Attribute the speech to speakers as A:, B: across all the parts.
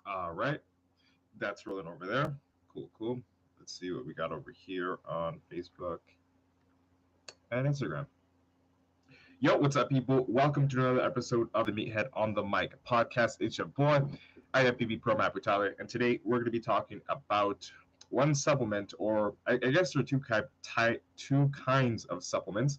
A: All right, that's rolling over there. Cool, cool. Let's see what we got over here on Facebook and Instagram. Yo, what's up, people? Welcome to another episode of the Meathead on the Mic podcast. It's your boy, IFBB PRO Tyler, and today we're going to be talking about one supplement, or I guess there are two kinds of supplements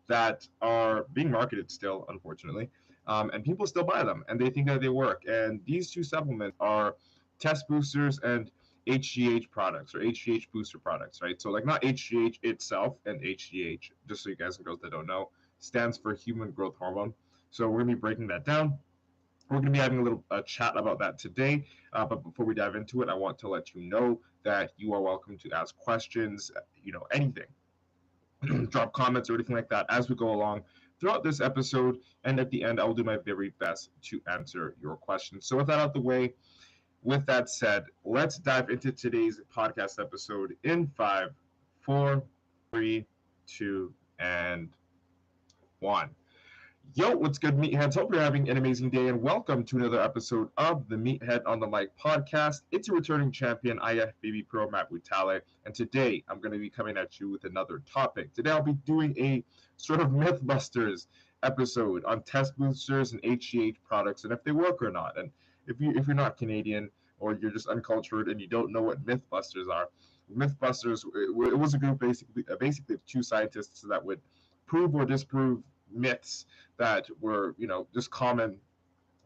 A: that are being marketed still, unfortunately, and people still buy them, and they think that they work. And these two supplements are test boosters and HGH products or HGH booster products, right? So, like, not HGH itself, and HGH, just so you guys and girls that don't know, stands for human growth hormone. So we're going to be breaking that down. We're going to be having a little chat about that today. But before we dive into it, I want to let you know that you are welcome to ask questions, anything. Drop comments or anything like that as we go along throughout this episode. And at the end, I will do my very best to answer your questions. So with that out the way, with that said, let's dive into today's podcast episode in 5, 4, 3, 2, and 1. Yo, what's good, Meatheads? Hope you're having an amazing day, and welcome to another episode of the Meathead on the Mic podcast. It's a returning champion, IFBB PRO Matt Butale, and today I'm going to be coming at you with another topic. Today I'll be doing a sort of Mythbusters episode on test boosters and HGH products, and if they work or not. And if you're not Canadian or you're just uncultured and you don't know what Mythbusters are, Mythbusters, it was a group basically of two scientists that would prove or disprove myths that were, just common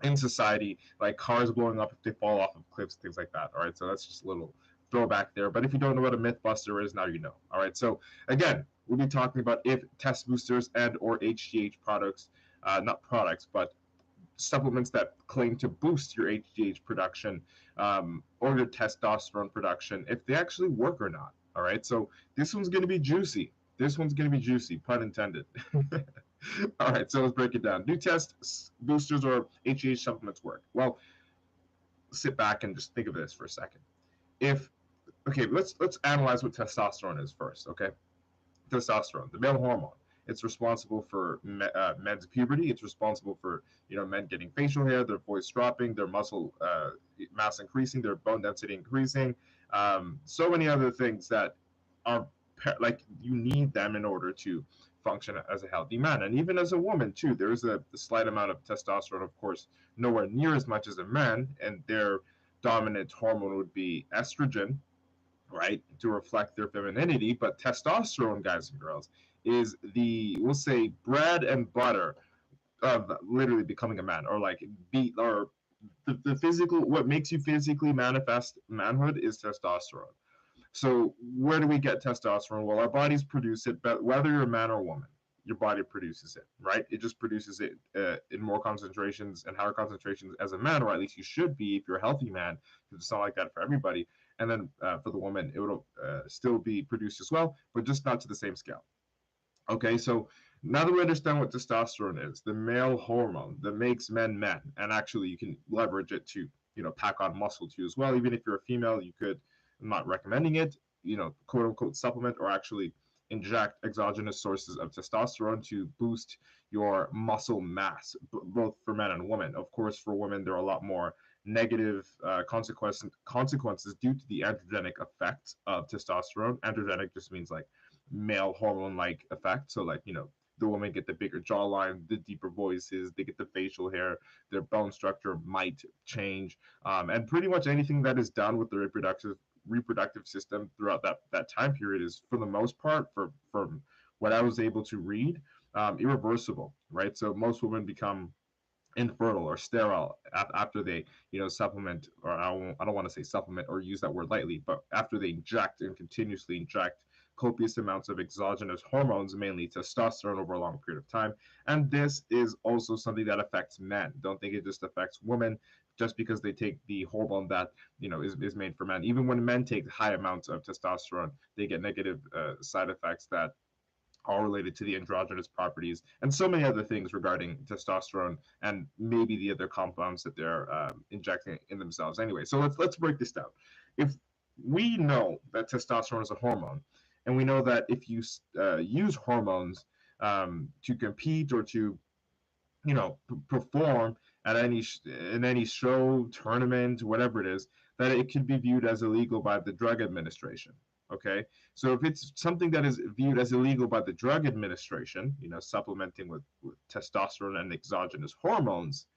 A: in society, like cars blowing up if they fall off of cliffs, things like that. All right, so that's just a little throwback there. But if you don't know what a mythbuster is, now you know. All right, so again, we'll be talking about if test boosters and or HGH products, not products, but supplements that claim to boost your HGH production or your testosterone production, if they actually work or not. All right, so this one's going to be juicy. This one's going to be juicy, pun intended. All right, so let's break it down. Do test boosters or HGH supplements work? Well, sit back and just think of this for a second. Let's analyze what testosterone is first. Okay, testosterone, the male hormone. It's responsible for men's puberty. It's responsible for men getting facial hair, their voice dropping, their muscle mass increasing, their bone density increasing. So many other things that are like you need them in order to function as a healthy man, and even as a woman too. There is a slight amount of testosterone, of course, nowhere near as much as a man, and their dominant hormone would be estrogen, right, to reflect their femininity. But testosterone, guys and girls, is the, we'll say, bread and butter of literally becoming a man, or like the physical, what makes you physically manifest manhood is testosterone. So where do we get testosterone? Well, our bodies produce it, but whether you're a man or a woman, your body produces it, right? It just produces it in more concentrations and higher concentrations as a man, or at least you should be if you're a healthy man, because it's not like that for everybody. And then for the woman, it will still be produced as well, but just not to the same scale. Okay, so now that we understand what testosterone is, the male hormone that makes men men, and actually you can leverage it to, pack on muscle too as well. Even if you're a female, you could, I'm not recommending it, quote unquote supplement or actually inject exogenous sources of testosterone to boost your muscle mass, both for men and women. Of course, for women, there are a lot more negative consequences due to the androgenic effect of testosterone. Androgenic just means like male hormone like effect. So, like, the women get the bigger jawline, the deeper voices, they get the facial hair, their bone structure might change, and pretty much anything that is done with the reproductive system throughout that time period is, for the most part, from what I was able to read, irreversible, right? So most women become infertile or sterile after they supplement, or I don't want to say supplement or use that word lightly, but after they inject and continuously inject copious amounts of exogenous hormones, mainly testosterone, over a long period of time. And this is also something that affects men. Don't think it just affects women just because they take the hormone that is made for men. Even when men take high amounts of testosterone, they get negative side effects that all related to the androgynous properties and so many other things regarding testosterone and maybe the other compounds that they're injecting in themselves. Anyway, so let's break this down. If we know that testosterone is a hormone, and we know that if you use hormones to compete or to perform at in any show, tournament, whatever it is, that it could be viewed as illegal by the Drug Administration. Okay, so if it's something that is viewed as illegal by the Drug Administration, supplementing with testosterone and exogenous hormones,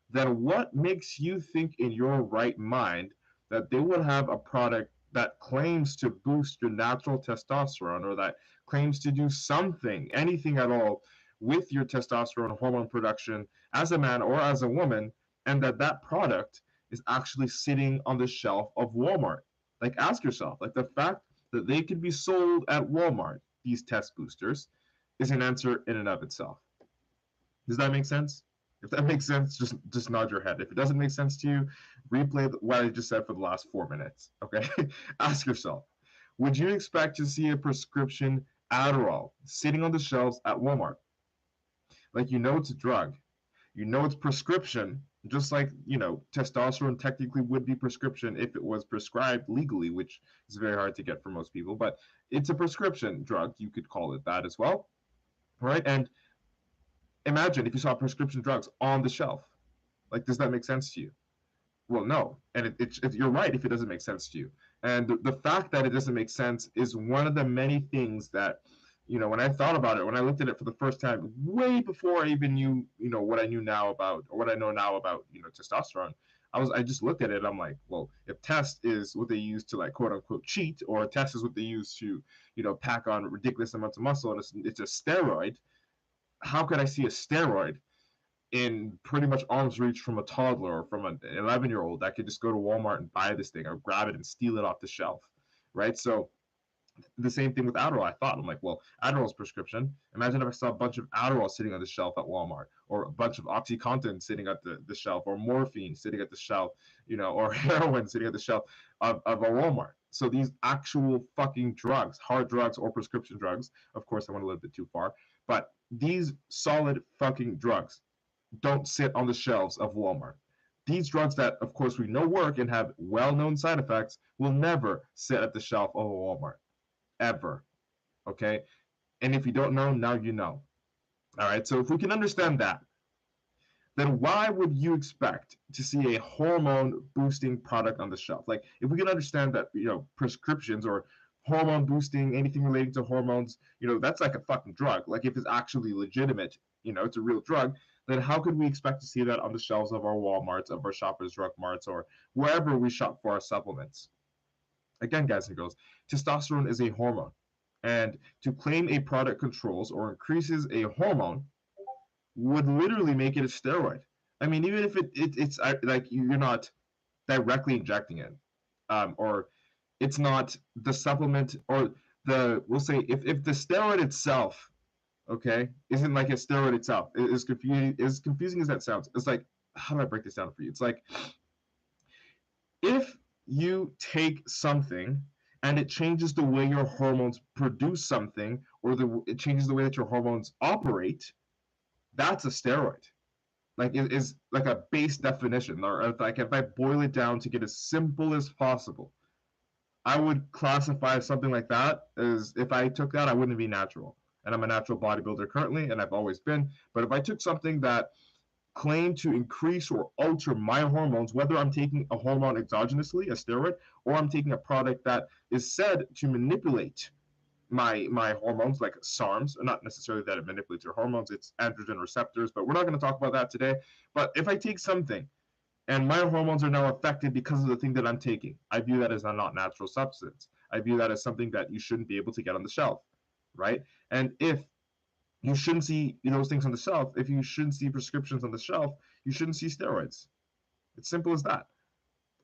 A: then what makes you think in your right mind that they would have a product that claims to boost your natural testosterone, or that claims to do something, anything at all, with your testosterone hormone production as a man or as a woman, and that product is actually sitting on the shelf of Walmart? Like, ask yourself, like, the fact that they could be sold at Walmart, these test boosters, is an answer in and of itself. Does that make sense? If that makes sense, just nod your head. If it doesn't make sense to you, replay what I just said for the last 4 minutes. Okay? Ask yourself, would you expect to see a prescription Adderall sitting on the shelves at Walmart? Like, it's a drug. It's prescription, just like, testosterone technically would be prescription if it was prescribed legally, which is very hard to get for most people, but it's a prescription drug. You could call it that as well, right? And imagine if you saw prescription drugs on the shelf. Like, does that make sense to you? Well, no. And you're right if it doesn't make sense to you. And the fact that it doesn't make sense is one of the many things that, when I thought about it, when I looked at it for the first time, way before I even knew, what I knew now about, or what I know now about, testosterone, I just looked at it and I'm like, well, if test is what they use to, like, quote unquote cheat, or test is what they use to, pack on ridiculous amounts of muscle, and it's a steroid, how could I see a steroid in pretty much arm's reach from a toddler or from an 11-year-old that could just go to Walmart and buy this thing, or grab it and steal it off the shelf, right? So the same thing with Adderall. I thought, I'm like, well, Adderall's prescription. Imagine if I saw a bunch of Adderall sitting on the shelf at Walmart, or a bunch of OxyContin sitting at the shelf, or morphine sitting at the shelf, or heroin sitting at the shelf of a Walmart. So these actual fucking drugs, hard drugs or prescription drugs, of course I went a little bit too far, but these solid fucking drugs don't sit on the shelves of Walmart. These drugs that, of course, we know work and have well-known side effects will never sit at the shelf of a Walmart. Ever. Okay? And if you don't know, now you know. All right? So if we can understand that, then why would you expect to see a hormone-boosting product on the shelf? Like, if we can understand that, prescriptions or hormone boosting, anything related to hormones, that's like a fucking drug. Like, if it's actually legitimate, it's a real drug, then how could we expect to see that on the shelves of our Walmarts, of our Shoppers Drug Marts, or wherever we shop for our supplements? Again, guys and girls, testosterone is a hormone. And to claim a product controls or increases a hormone would literally make it a steroid. I mean, even if it's like you're not directly injecting it, or it's not the supplement, or we'll say if the steroid itself, okay, isn't like a steroid itself. As confusing as that sounds, it's like, how do I break this down for you? It's like, if you take something and it changes the way your hormones produce something, or it changes the way that your hormones operate, that's a steroid. Like, it is like a base definition, or like if I boil it down to get as simple as possible, I would classify something like that as, if I took that, I wouldn't be natural. And I'm a natural bodybuilder currently, and I've always been. But if I took something that claimed to increase or alter my hormones, whether I'm taking a hormone exogenously, a steroid, or I'm taking a product that is said to manipulate my hormones, like SARMs, not necessarily that it manipulates your hormones, it's androgen receptors, but we're not going to talk about that today. But if I take something and my hormones are now affected because of the thing that I'm taking, I view that as a not natural substance. I view that as something that you shouldn't be able to get on the shelf, right? And if you shouldn't see those things on the shelf, if you shouldn't see prescriptions on the shelf, you shouldn't see steroids. It's simple as that.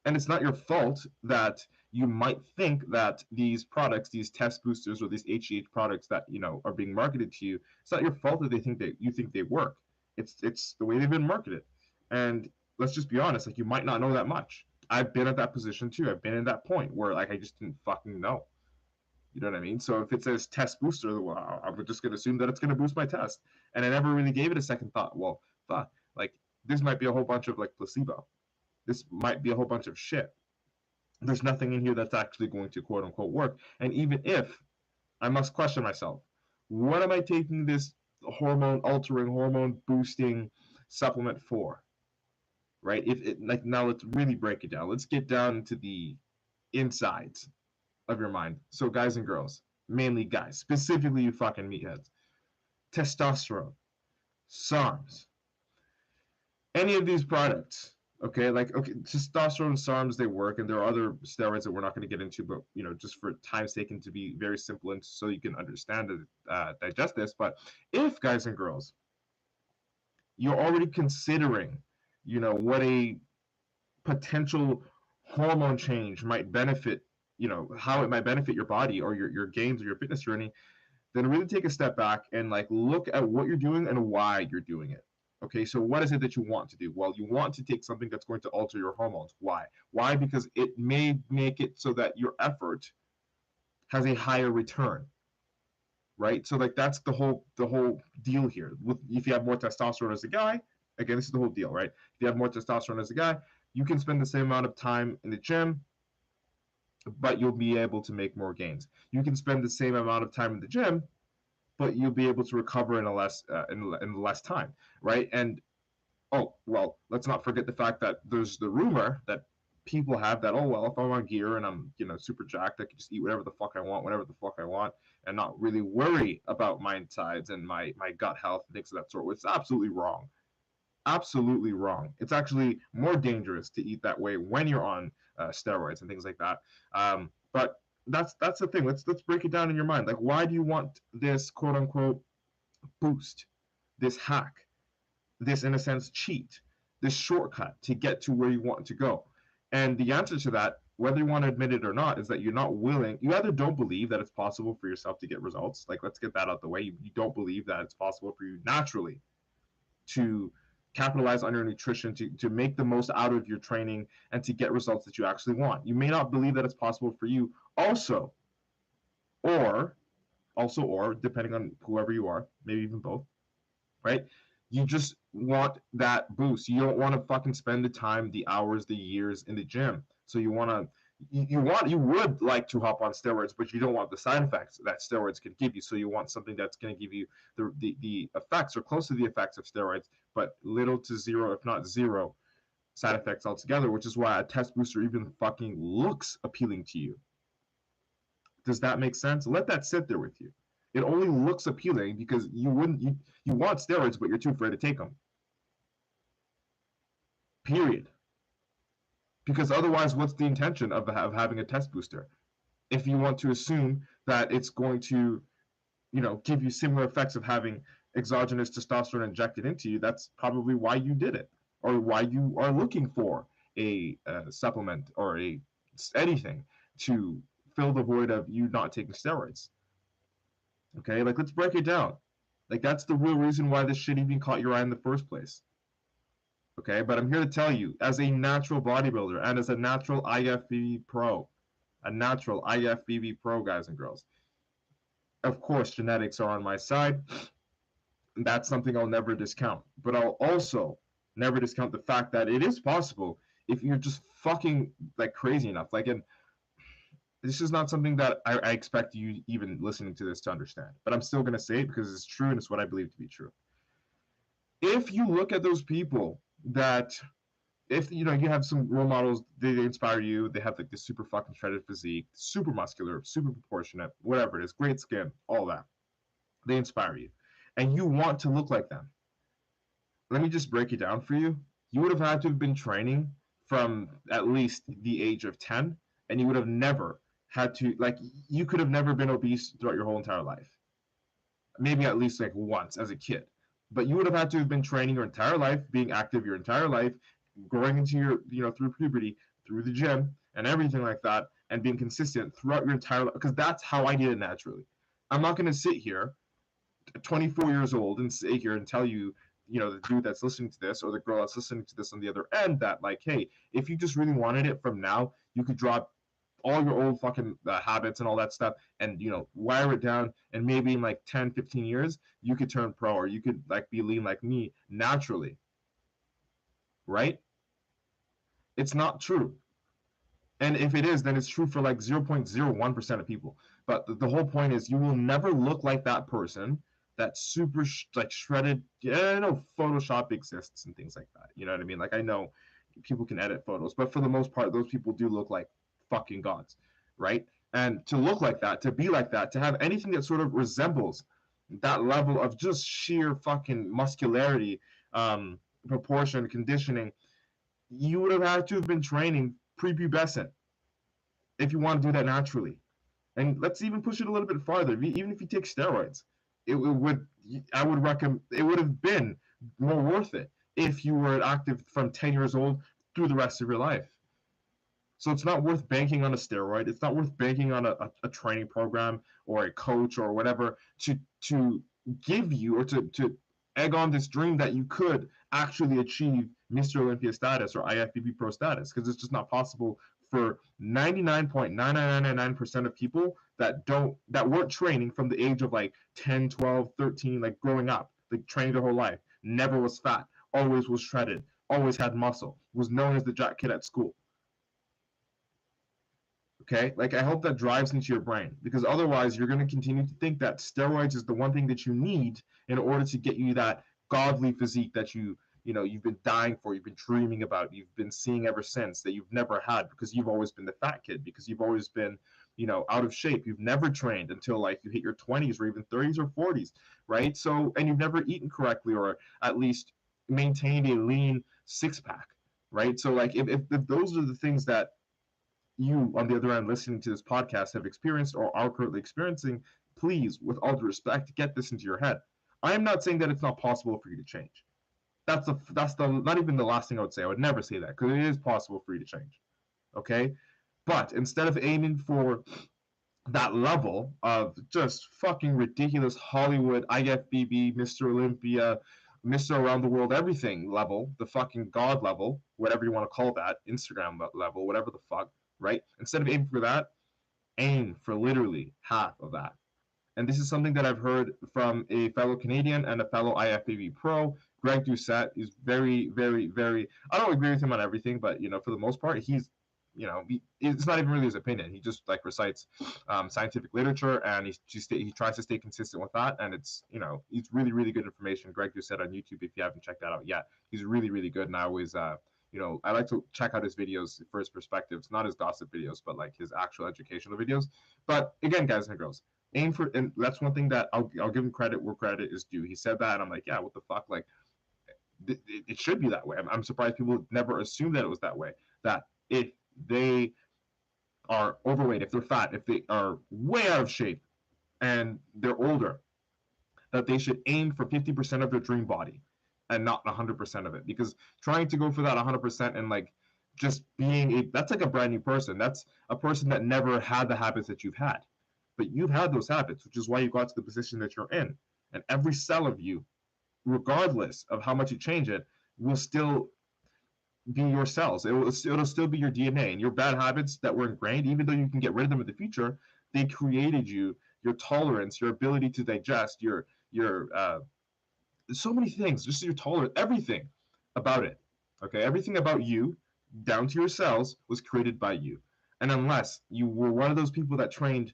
A: And it's not your fault that you might think that these products, these test boosters, or these HGH products that are being marketed to you, it's not your fault that you think they work. It's the way they've been marketed. And let's just be honest, like, you might not know that much. I've been at that position too. I've been in that point where, like, I just didn't fucking know. You know what I mean? So if it says test booster, well, I'm just gonna assume that it's gonna boost my test, and I never really gave it a second thought. Well, fuck, like, this might be a whole bunch of, like, placebo. This might be a whole bunch of shit. There's nothing in here that's actually going to quote unquote work. And even if, I must question myself, what am I taking this hormone altering, hormone boosting supplement for? right? If it like now let's really break it down. Let's get down into the insides of your mind. So guys and girls, mainly guys, specifically you fucking meatheads. Testosterone, SARMs, any of these products, okay, like okay, testosterone, SARMs, they work, and there are other steroids that we're not going to get into, but you know, just for time's sake and to be very simple and so you can understand and digest this. But if guys and girls, you're already considering, you know, what a potential hormone change might benefit, you know, how it might benefit your body or your gains or your fitness journey, then really take a step back and like look at what you're doing and why you're doing it. Okay, so what is it that you want to do? Well, you want to take something that's going to alter your hormones. Why? Why? Because it may make it so that your effort has a higher return, right? So like that's the whole deal here. If you have more testosterone as a guy, again, this is the whole deal, right? If you have more testosterone as a guy, you can spend the same amount of time in the gym, but you'll be able to make more gains. You can spend the same amount of time in the gym, but you'll be able to recover in a less in less time, right? And oh well, let's not forget the fact that there's the rumor that people have that, oh well, if I'm on gear and I'm, you know, super jacked, I can just eat whatever the fuck I want, whatever the fuck I want, and not really worry about my insides and my gut health and things of that sort. Which is absolutely wrong. Absolutely wrong. It's actually more dangerous to eat that way when you're on steroids and things like that. But that's the thing. Let's break it down in your mind. Like, why do you want this quote unquote boost, this hack, this in a sense cheat, this shortcut to get to where you want to go? And the answer to that, whether you want to admit it or not, is that you're not willing. You either don't believe that it's possible for yourself to get results. Like, let's get that out the way. You don't believe that it's possible for you naturally to capitalize on your nutrition, to make the most out of your training and to get results that you actually want. You may not believe that it's possible for you also, or or depending on whoever you are, maybe even both, right? You just want that boost. You don't want to fucking spend the time, the hours, the years in the gym. So you want to you would like to hop on steroids, but you don't want the side effects that steroids could give you. So you want something that's going to give you the effects or close to the effects of steroids, but little to zero, if not zero, side effects altogether, which is why a test booster even fucking looks appealing to you. Does that make sense? Let that sit there with you. It only looks appealing because you want steroids, but you're too afraid to take them. Period. Because otherwise, what's the intention of having a test booster? If you want to assume that it's going to, you know, give you similar effects of having exogenous testosterone injected into you, that's probably why you did it, or why you are looking for a supplement or anything to fill the void of you not taking steroids. Okay, like let's break it down. Like that's the real reason why this shit even caught your eye in the first place. Okay, but I'm here to tell you, as a natural bodybuilder and as a natural IFBB pro, guys and girls, of course, genetics are on my side. That's something I'll never discount. But I'll also never discount the fact that it is possible if you're just fucking like crazy enough. Like, and this is not something that I expect you even listening to this to understand. But I'm still gonna say it because it's true and it's what I believe to be true. If you look at those people that, if you know, you have some role models, they inspire you, they have like this super fucking shredded physique, super muscular, super proportionate, whatever it is, great skin, all that, they inspire you and you want to look like them. Let me just break it down for you. You would have had to have been training from at least the age of 10, and you would have never had to, like, you could have never been obese throughout your whole entire life. Maybe at least like once as a kid. But you would have had to have been training your entire life, being active your entire life, growing into your, you know, through puberty, through the gym, and everything like that, and being consistent throughout your entire life. Because that's how I did it naturally. I'm not going to sit here 24 years old and sit here and tell you, you know, the dude that's listening to this or the girl that's listening to this on the other end that, like, hey, if you just really wanted it from now, you could drop all your old fucking habits and all that stuff and, you know, wire it down, and maybe in like 10, 15 years, you could turn pro, or you could like be lean like me naturally, right? It's not true. And if it is, then it's true for like 0.01% of people. But the whole point is you will never look like that person that super like shredded. Yeah, I know Photoshop exists and things like that. You know what I mean? Like I know people can edit photos, but for the most part, those people do look like fucking gods, right? And to look like that, to be like that, to have anything that sort of resembles that level of just sheer fucking muscularity, proportion, conditioning, you would have had to have been training prepubescent if you want to do that naturally. And let's even push it a little bit farther. Even if you take steroids, it would I would recommend it would have been more worth it if you were active from 10 years old through the rest of your life. So it's not worth banking on a steroid. It's not worth banking on a training program or a coach or whatever to give you or to egg on this dream that you could actually achieve Mr. Olympia status or IFBB Pro status, because it's just not possible for 99.99999% of people that weren't training from the age of like 10, 12, 13, like growing up, like training their whole life, never was fat, always was shredded, always had muscle, was known as the jack kid at school. Okay, like I hope that drives into your brain, because otherwise you're going to continue to think that steroids is the one thing that you need in order to get you that godly physique that you've been dying for, you've been dreaming about, you've been seeing ever since, that you've never had because you've always been the fat kid, because you've always been out of shape, you've never trained until like you hit your 20s or even 30s or 40s, right? So, and you've never eaten correctly or at least maintained a lean six pack, right? So like if those are the things that you, on the other end, listening to this podcast, have experienced or are currently experiencing, please, with all due respect, get this into your head. I am not saying that it's not possible for you to change. That's the not even the last thing I would say. I would never say that, because it is possible for you to change. Okay, but instead of aiming for that level of just fucking ridiculous Hollywood IFBB Mr. Olympia, Mr. Around the World Everything level, the fucking God level, whatever you want to call that, Instagram level, whatever the fuck, right? Instead of aiming for that, aim for literally half of that. And this is something that I've heard from a fellow Canadian and a fellow IFBB Pro. Greg Doucette is very, very, very. I don't agree with him on everything, but for the most part, it's not even really his opinion. He just like recites scientific literature, and he tries to stay consistent with that. And it's really, really good information. Greg Doucette on YouTube, if you haven't checked that out yet, he's really, really good. And I always I like to check out his videos for his perspectives, not his gossip videos, but like his actual educational videos. But again, guys and girls, aim for, and that's one thing that I'll give him credit where credit is due. He said that, and I'm like, yeah, what the fuck? Like, it should be that way. I'm surprised people never assumed that it was that way. That if they are overweight, if they're fat, if they are way out of shape, and they're older, that they should aim for 50% of their dream body and not 100% of it. Because trying to go for that 100% and like just being that's like a brand new person. That's a person that never had the habits that you've had. But you've had those habits, which is why you got to the position that you're in. And every cell of you, regardless of how much you change it, will still be your cells. It'll still be your DNA. And your bad habits that were ingrained, even though you can get rid of them in the future, they created you, your tolerance, your ability to digest, your so many things, just your tolerance, everything about it. Okay, everything about you, down to your cells, was created by you. And unless you were one of those people that trained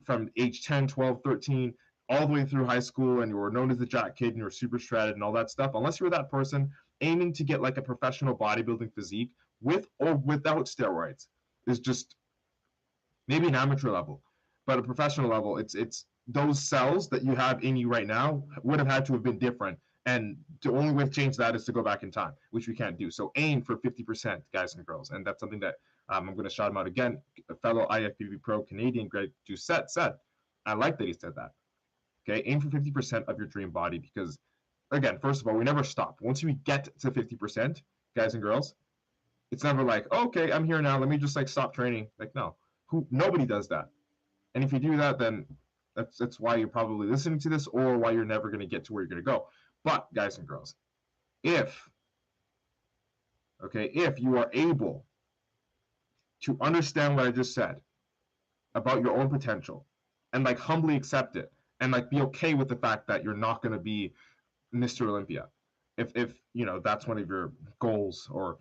A: from age 10, 12, 13, all the way through high school, and you were known as the jack kid and you were super shredded and all that stuff, unless you were that person aiming to get like a professional bodybuilding physique with or without steroids, is just maybe an amateur level. But a professional level, it's those cells that you have in you right now would have had to have been different. And the only way to change that is to go back in time, which we can't do. So aim for 50%, guys and girls. And that's something that I'm going to shout him out again. A fellow IFBB Pro Canadian, Greg Doucette, said. I like that he said that. Okay, aim for 50% of your dream body, because, again, first of all, we never stop. Once we get to 50%, guys and girls, it's never like, oh, okay, I'm here now. Let me just like stop training. Like, no, nobody does that. And if you do that, then that's why you're probably listening to this, or why you're never going to get to where you're going to go. But guys and girls, if you are able to understand what I just said about your own potential, and like humbly accept it, and like be okay with the fact that you're not going to be Mr. Olympia, if that's one of your goals, or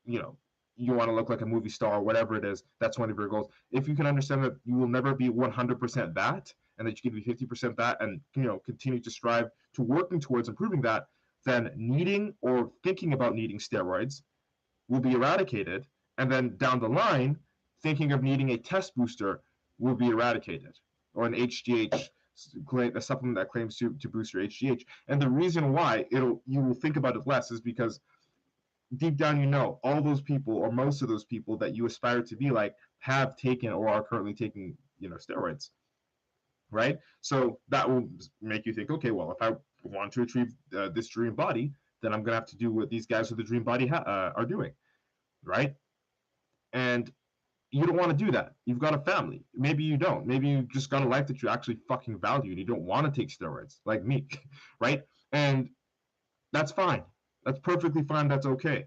A: you want to look like a movie star, whatever it is, that's one of your goals. If you can understand that you will never be 100% that, and that you can be 50% that, and continue to strive to working towards improving that, then needing or thinking about needing steroids will be eradicated, and then down the line, thinking of needing a test booster will be eradicated, or an HGH, a supplement that claims to boost your HGH. And the reason why you will think about it less is because deep down you know all those people, or most of those people that you aspire to be like, have taken or are currently taking, steroids, right? So that will make you think, okay, well, if I want to achieve this dream body, then I'm gonna have to do what these guys with the dream body are doing, right? And you don't want to do that. You've got a family. Maybe you don't. Maybe you just got a life that you actually fucking value and you don't want to take steroids, like me, right? And that's fine. That's perfectly fine. That's okay.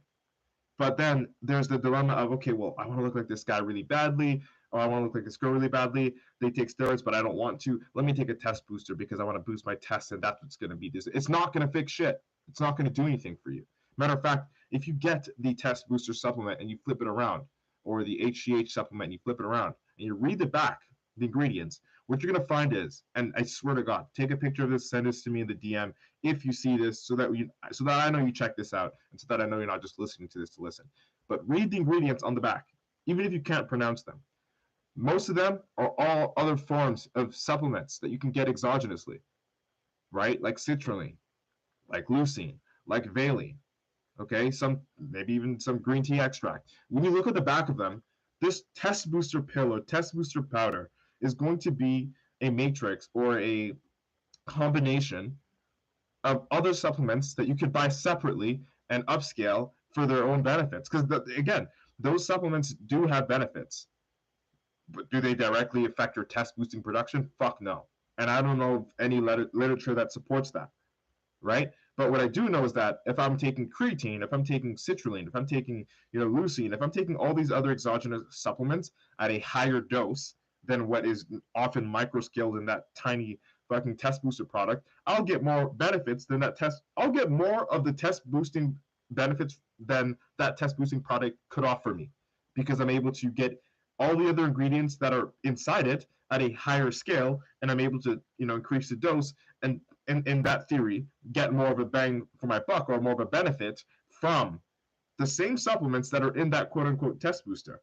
A: But then there's the dilemma of, okay, well, I want to look like this guy really badly, or I want to look like this girl really badly. They take steroids, but I don't want to. Let me take a test booster because I want to boost my tests, and that's what's going to be this. It's not going to fix shit. It's not going to do anything for you. Matter of fact, if you get the test booster supplement and you flip it around, or the HGH supplement and you flip it around, and you read the back, the ingredients, what you're going to find is, and I swear to God, take a picture of this, send this to me in the DM if you see this, so that I know you check this out, and so that I know you're not just listening to this to listen. But read the ingredients on the back, even if you can't pronounce them. Most of them are all other forms of supplements that you can get exogenously, right? Like citrulline, like leucine, like valine, okay? Maybe even some green tea extract. When you look at the back of them, this test booster pill or test booster powder is going to be a matrix or a combination of other supplements that you could buy separately and upscale for their own benefits. Because again, those supplements do have benefits, but do they directly affect your test boosting production? Fuck no. And I don't know of any literature that supports that, right? But what I do know is that if I'm taking creatine, if I'm taking citrulline, if I'm taking, leucine, if I'm taking all these other exogenous supplements at a higher dose than what is often microscaled in that tiny fucking test booster product, I'll get more benefits than that test. I'll get more of the test boosting benefits than that test boosting product could offer me, because I'm able to get all the other ingredients that are inside it at a higher scale, and I'm able to, increase the dose, and in that theory, get more of a bang for my buck, or more of a benefit from the same supplements that are in that quote unquote test booster.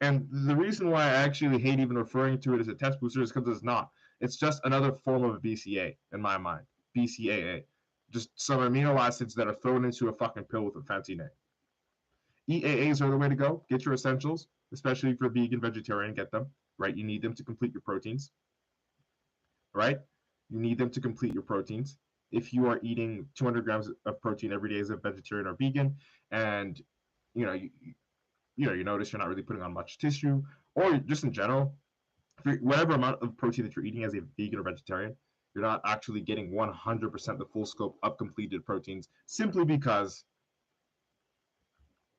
A: And the reason why I actually hate even referring to it as a test booster is because it's not. It's just another form of BCA in my mind. BCAA. Just some amino acids that are thrown into a fucking pill with a fancy name. EAAs are the way to go. Get your essentials, especially if you're a vegan, vegetarian, get them, right? You need them to complete your proteins, right? You need them to complete your proteins. If you are eating 200 grams of protein every day as a vegetarian or vegan, and you notice you're not really putting on much tissue, or just in general, whatever amount of protein that you're eating as a vegan or vegetarian, you're not actually getting 100% the full scope of completed proteins, simply because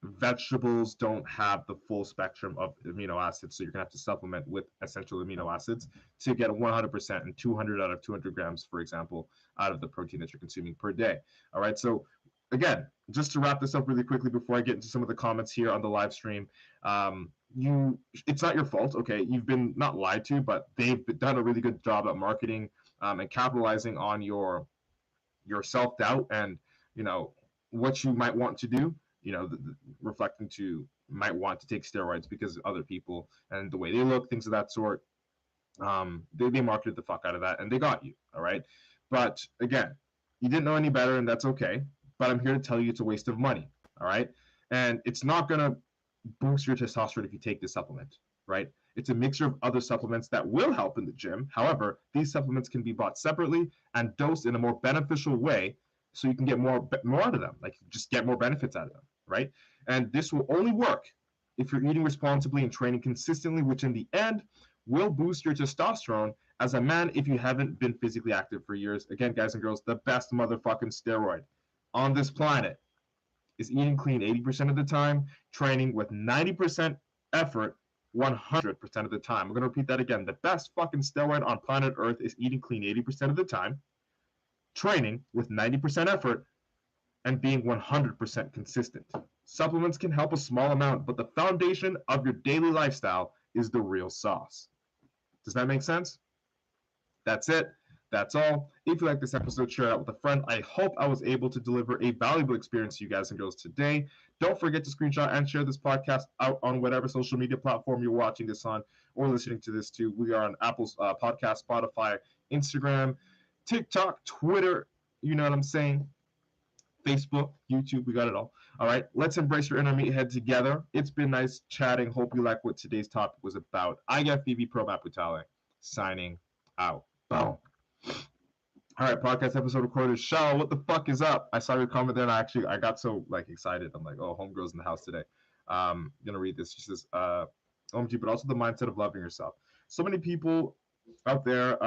A: vegetables don't have the full spectrum of amino acids, so you're gonna have to supplement with essential amino acids to get 100% and 200 out of 200 grams, for example, out of the protein that you're consuming per day. All right, so again, just to wrap this up really quickly before I get into some of the comments here on the live stream, it's not your fault, okay? You've been not lied to, but they've done a really good job at marketing and capitalizing on your self-doubt and what you might want to do, reflecting to might want to take steroids because of other people and the way they look, things of that sort. They marketed the fuck out of that, and they got you, all right? But again, you didn't know any better, and that's okay. But I'm here to tell you it's a waste of money, all right? And it's not gonna boost your testosterone if you take this supplement, right? It's a mixture of other supplements that will help in the gym. However, these supplements can be bought separately and dosed in a more beneficial way, so you can get more out of them, like just get more benefits out of them, right? And this will only work if you're eating responsibly and training consistently, which in the end will boost your testosterone as a man if you haven't been physically active for years. Again, guys and girls, the best motherfucking steroid on this planet is eating clean 80% of the time, training with 90% effort 100% of the time. I'm going to repeat that again. The best fucking steroid on planet Earth is eating clean 80% of the time, training with 90% effort, and being 100% consistent. Supplements can help a small amount, but the foundation of your daily lifestyle is the real sauce. Does that make sense? That's it. That's all. If you like this episode, share it out with a friend. I hope I was able to deliver a valuable experience to you guys and girls today. Don't forget to screenshot and share this podcast out on whatever social media platform you're watching this on or listening to this to. We are on Apple's podcast, Spotify, Instagram, TikTok, Twitter. You know what I'm saying? Facebook, YouTube, we got it all. All right, let's embrace your inner meathead together. It's been nice chatting. Hope you like what today's topic was about. IFBB PRO Maputale, signing out. Boom. All right, podcast episode recorded. Shell, what the fuck is up? I saw your comment there, and I got so like excited. I'm like, oh, homegirl's in the house today. Gonna read this. She says, OMG, but also the mindset of loving yourself. So many people out there,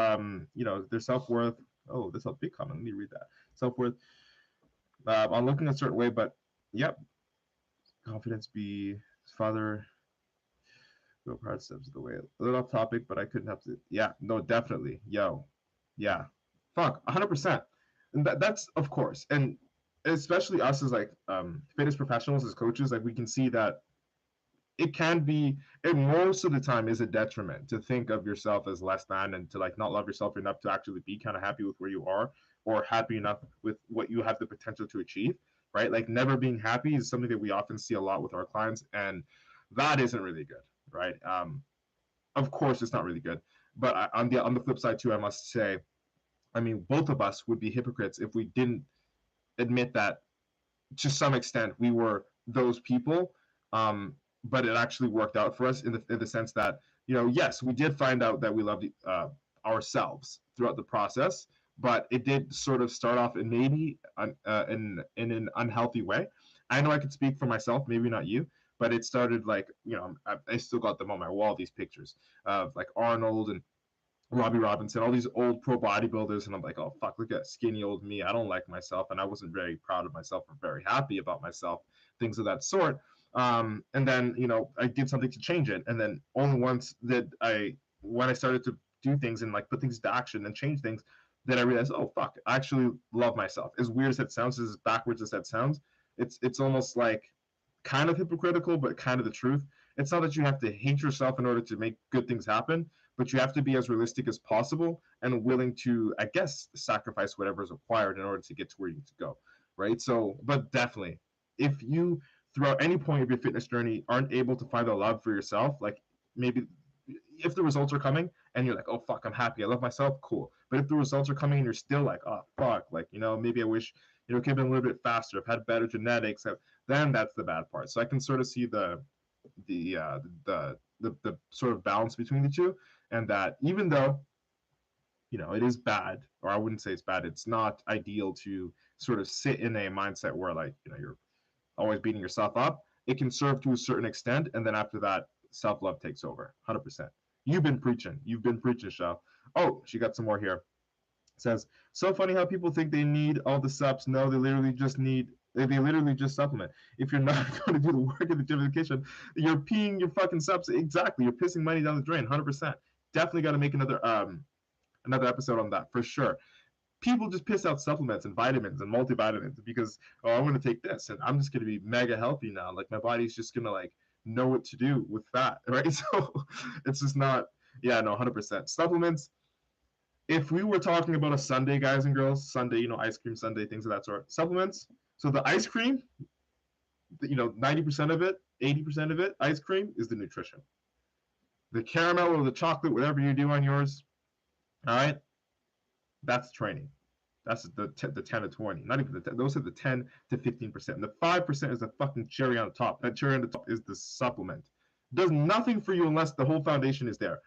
A: their self-worth. Oh, that's a big comment. Let me read that. Self-worth. I'm looking a certain way, but yep. Confidence be father. Go hard steps of the way. A little off topic, but I couldn't help it. Yeah, no, definitely. Yo. Yeah. Fuck, 100%. And that's of course. And especially us as like fitness professionals, as coaches, like we can see that it can be, and most of the time is a detriment to think of yourself as less than and to like not love yourself enough to actually be kind of happy with where you are or happy enough with what you have the potential to achieve, right? Like never being happy is something that we often see a lot with our clients, and that isn't really good, right? Of course, it's not really good, but on the flip side too, I must say, I mean, both of us would be hypocrites if we didn't admit that to some extent we were those people. But it actually worked out for us in the sense that, yes, we did find out that we loved ourselves throughout the process, but it did sort of start off in maybe in an unhealthy way. I know I could speak for myself, maybe not you, but it started like, I still got them on my wall, these pictures of like Arnold and Robbie Robinson, all these old pro bodybuilders, and I'm like, oh fuck, look at skinny old me. I don't like myself, and I wasn't very proud of myself or very happy about myself, things of that sort. And then I did something to change it, and then only once that when I started to do things and like put things into action and change things, that I realized, oh fuck, I actually love myself. As weird as that sounds, as backwards as that sounds, it's almost like kind of hypocritical, but kind of the truth. It's not that you have to hate yourself in order to make good things happen, but you have to be as realistic as possible and willing to, I guess, sacrifice whatever is required in order to get to where you need to go, right? So, but definitely, if you, throughout any point of your fitness journey, aren't able to find the love for yourself, like maybe if the results are coming and you're like, oh, fuck, I'm happy, I love myself, cool. But if the results are coming and you're still like, oh, fuck, like, maybe I wish, it could have been a little bit faster, I've had better genetics, then that's the bad part. So I can sort of see the sort of balance between the two, and that even though it is bad, or I wouldn't say it's bad, it's not ideal to sort of sit in a mindset where like you're always beating yourself up. It can serve to a certain extent, and then after that, self-love takes over 100%. You've been preaching, Shell. Oh, she got some more here. It says, so funny how people think they need all the subs. No, they literally just supplement. If you're not going to do the work in the gym in the kitchen, you're peeing your fucking subs. Exactly, you're pissing money down the drain. 100%. Definitely got to make another episode on that for sure. People just piss out supplements and vitamins and multivitamins because, oh, I'm going to take this and I'm just going to be mega healthy now. Like my body's just going to like know what to do with that, right? So it's just not. Yeah, no, 100%. Supplements. If we were talking about a Sunday, guys and girls, Sunday, ice cream Sunday, things of that sort. Supplements. So the ice cream, 90% of it, 80% of it, ice cream is the nutrition. The caramel or the chocolate, whatever you do on yours, all right, that's training. That's the 10 to 20. Not even those are the 10 to 15%. The 5% is the fucking cherry on top. That cherry on the top is the supplement. It does nothing for you unless the whole foundation is there.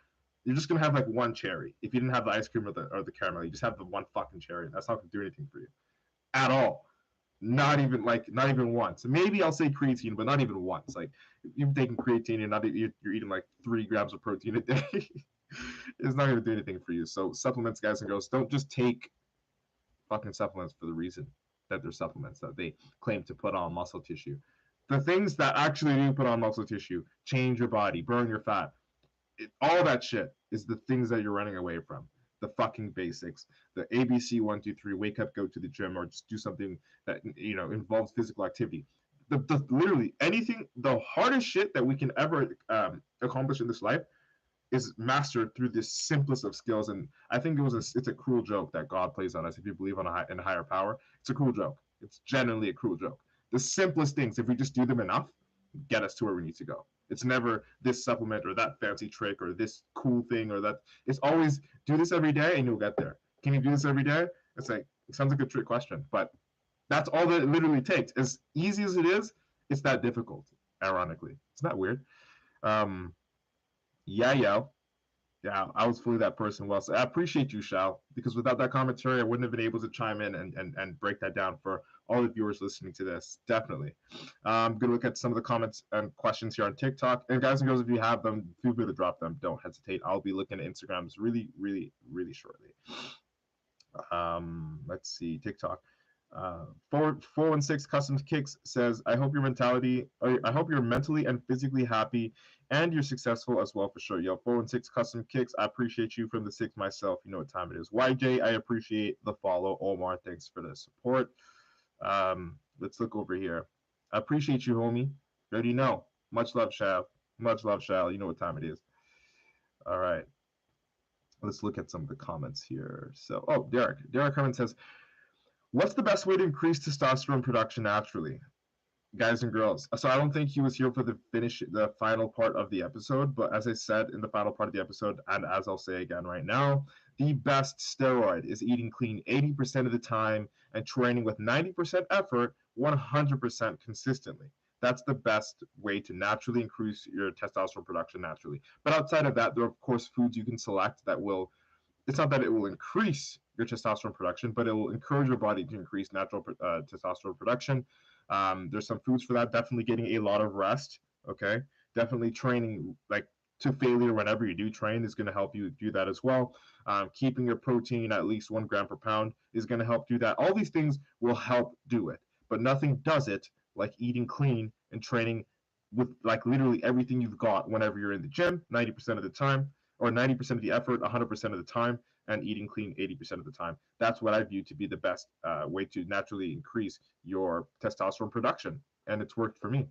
A: You're just gonna have like one cherry. If you didn't have the ice cream or the caramel, you just have the one fucking cherry. That's not gonna do anything for you at all. Not even once. Maybe I'll say creatine, but not even once. Like you're taking creatine, you're eating like 3 grams of protein a day. It's not gonna do anything for you. So supplements, guys and girls, don't just take fucking supplements for the reason that they're supplements that they claim to put on muscle tissue. The things that actually do put on muscle tissue, change your body, burn your fat, all that shit is the things that you're running away from. The fucking basics, the ABC 1, 2, 3, wake up, go to the gym, or just do something that involves physical activity. The literally anything, the hardest shit that we can ever accomplish in this life, is mastered through the simplest of skills. And I think it's a cruel joke that God plays on us if you believe in a higher power. It's a cruel joke. It's genuinely a cruel joke. The simplest things, if we just do them enough, get us to where we need to go. It's never this supplement or that fancy trick or this cool thing or that. It's always do this every day and you'll get there. Can you do this every day? It's like, it sounds like a trick question, but that's all that it literally takes. As easy as it is, it's that difficult, ironically. It's not weird. Um, yeah, I was fully that person. Well, so I appreciate you, Shao, because without that commentary, I wouldn't have been able to chime in and break that down for all the viewers listening to this. Definitely. I'm going to look at some of the comments and questions here on TikTok. And guys and girls, if you have them, feel free to drop them. Don't hesitate. I'll be looking at Instagrams really, really, really shortly. Let's see. TikTok. 416 Customs Kicks says, I hope you're mentally and physically happy and you're successful as well for sure. Yo, 416 Custom Kicks, I appreciate you from the 6 myself. You know what time it is. YJ, I appreciate the follow. Omar, thanks for the support. Let's look over here. I appreciate you, homie. You already know. Much love, Shal. Much love, Shal. You know what time it is. All right. Let's look at some of the comments here. So, Derek Herman says, what's the best way to increase testosterone production naturally? Guys and girls. So I don't think he was here for the final part of the episode, but as I said in the final part of the episode, and as I'll say again right now, the best steroid is eating clean 80% of the time and training with 90% effort 100% consistently. That's the best way to naturally increase your testosterone production naturally. But outside of that, there are of course foods you can select that will, it's not that it will increase your testosterone production, but it will encourage your body to increase natural testosterone production. There's some foods for that. Definitely getting a lot of rest. Okay. Definitely training like to failure whenever you do train is going to help you do that as well. Keeping your protein at least 1 gram per pound is going to help do that. All these things will help do it, but nothing does it like eating clean and training with like literally everything you've got whenever you're in the gym 90% of the time, or 90% of the effort 100% of the time, and eating clean 80% of the time. That's what I view to be the best way to naturally increase your testosterone production, and it's worked for me.